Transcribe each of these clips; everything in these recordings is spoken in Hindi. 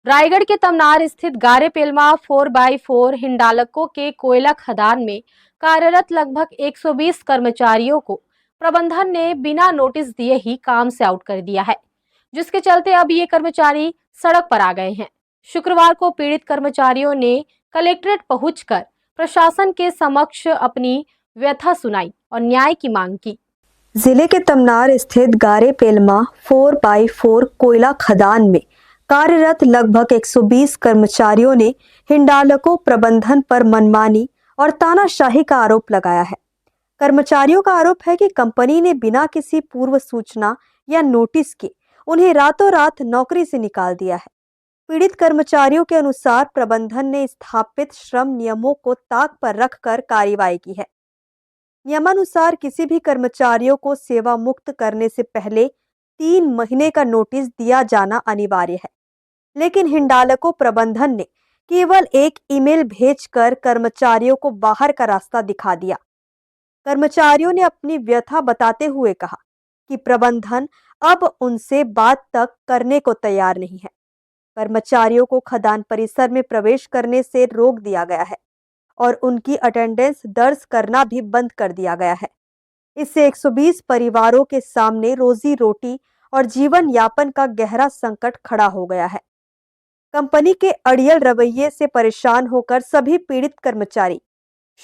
रायगढ़ के तमनार स्थित गारेपेलमा 4x4 हिंडाल्को के कोयला खदान में कार्यरत लगभग 120 कर्मचारियों को प्रबंधन ने बिना नोटिस दिए ही काम से आउट कर दिया है, जिसके चलते अब ये कर्मचारी सड़क पर आ गए हैं। शुक्रवार को पीड़ित कर्मचारियों ने कलेक्ट्रेट पहुंचकर प्रशासन के समक्ष अपनी व्यथा सुनाई और न्याय की मांग की। जिले के तमनार स्थित गारेपेलमा 4x4 कोयला खदान में कार्यरत लगभग 120 कर्मचारियों ने हिंडाल्को प्रबंधन पर मनमानी और तानाशाही का आरोप लगाया है। कर्मचारियों का आरोप है कि कंपनी ने बिना किसी पूर्व सूचना या नोटिस के उन्हें रातों रात नौकरी से निकाल दिया है। पीड़ित कर्मचारियों के अनुसार प्रबंधन ने स्थापित श्रम नियमों को ताक पर रखकर कार्रवाई की है। नियमानुसार किसी भी कर्मचारियों को सेवा मुक्त करने से पहले 3 महीने का नोटिस दिया जाना अनिवार्य है, लेकिन हिंडाल्को प्रबंधन ने केवल एक ईमेल भेजकर कर्मचारियों को बाहर का रास्ता दिखा दिया। कर्मचारियों ने अपनी व्यथा बताते हुए कहा कि प्रबंधन अब उनसे बात तक करने को तैयार नहीं है। कर्मचारियों को खदान परिसर में प्रवेश करने से रोक दिया गया है और उनकी अटेंडेंस दर्ज करना भी बंद कर दिया गया है। इससे 120 परिवारों के सामने रोजी रोटी और जीवन यापन का गहरा संकट खड़ा हो गया है। कंपनी के अड़ियल रवैये से परेशान होकर सभी पीड़ित कर्मचारी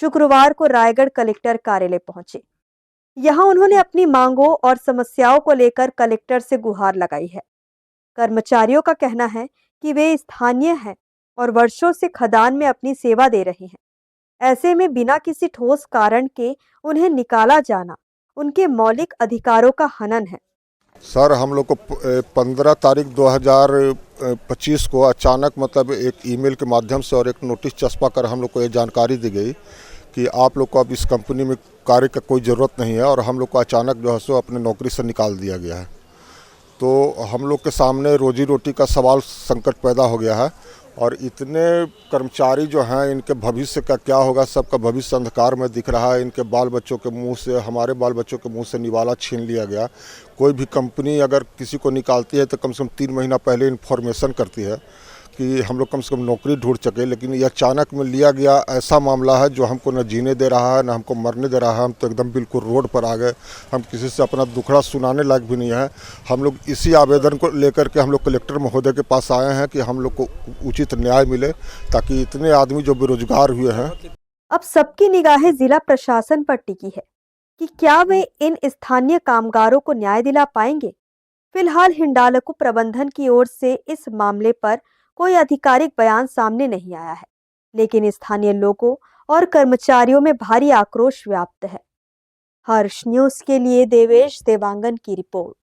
शुक्रवार को रायगढ़ कलेक्टर कार्यालय पहुंचे। यहां उन्होंने अपनी मांगों और समस्याओं को लेकर कलेक्टर से गुहार लगाई है। कर्मचारियों का कहना है कि वे स्थानीय हैं और वर्षों से खदान में अपनी सेवा दे रहे हैं। ऐसे में बिना किसी ठोस कारण के उन्हें निकाला जाना उनके मौलिक अधिकारों का हनन है। सर, हम लोग को 15 तारीख 2025 को अचानक मतलब एक ईमेल के माध्यम से और एक नोटिस चस्पा कर हम लोग को ये जानकारी दी गई कि आप लोग को अब इस कंपनी में कार्य का कोई ज़रूरत नहीं है और हम लोग को अचानक जो है सो अपने नौकरी से निकाल दिया गया है। तो हम लोग के सामने रोजी रोटी का सवाल संकट पैदा हो गया है और इतने कर्मचारी जो हैं इनके भविष्य का क्या होगा, सबका भविष्य अंधकार में दिख रहा है। इनके बाल बच्चों के मुंह से, हमारे बाल बच्चों के मुंह से निवाला छीन लिया गया। कोई भी कंपनी अगर किसी को निकालती है तो कम से कम 3 महीना पहले इन्फॉर्मेशन करती है कि हम लोग कम से कम नौकरी ढूंढ सके, लेकिन ये अचानक में लिया गया ऐसा मामला है जो हमको न जीने दे रहा है, न हमको मरने दे रहा है। हम तो एकदम बिल्कुल रोड पर आ गए। हम किसी से अपना दुखड़ा सुनाने लायक भी नहीं है। हम लोग इसी आवेदन को लेकर के हम लोग कलेक्टर महोदय के पास आए हैं कि हम लोग को उचित न्याय मिले, ताकि इतने आदमी जो बेरोजगार हुए हैं। अब सबकी निगाहें जिला प्रशासन पर टिकी है कि क्या वे इन स्थानीय कामगारों को न्याय दिला पाएंगे। फिलहाल हिंडाल्को प्रबंधन की ओर से इस मामले पर कोई आधिकारिक बयान सामने नहीं आया है, लेकिन स्थानीय लोगों और कर्मचारियों में भारी आक्रोश व्याप्त है। हर्ष न्यूज के लिए देवेश देवांगन की रिपोर्ट।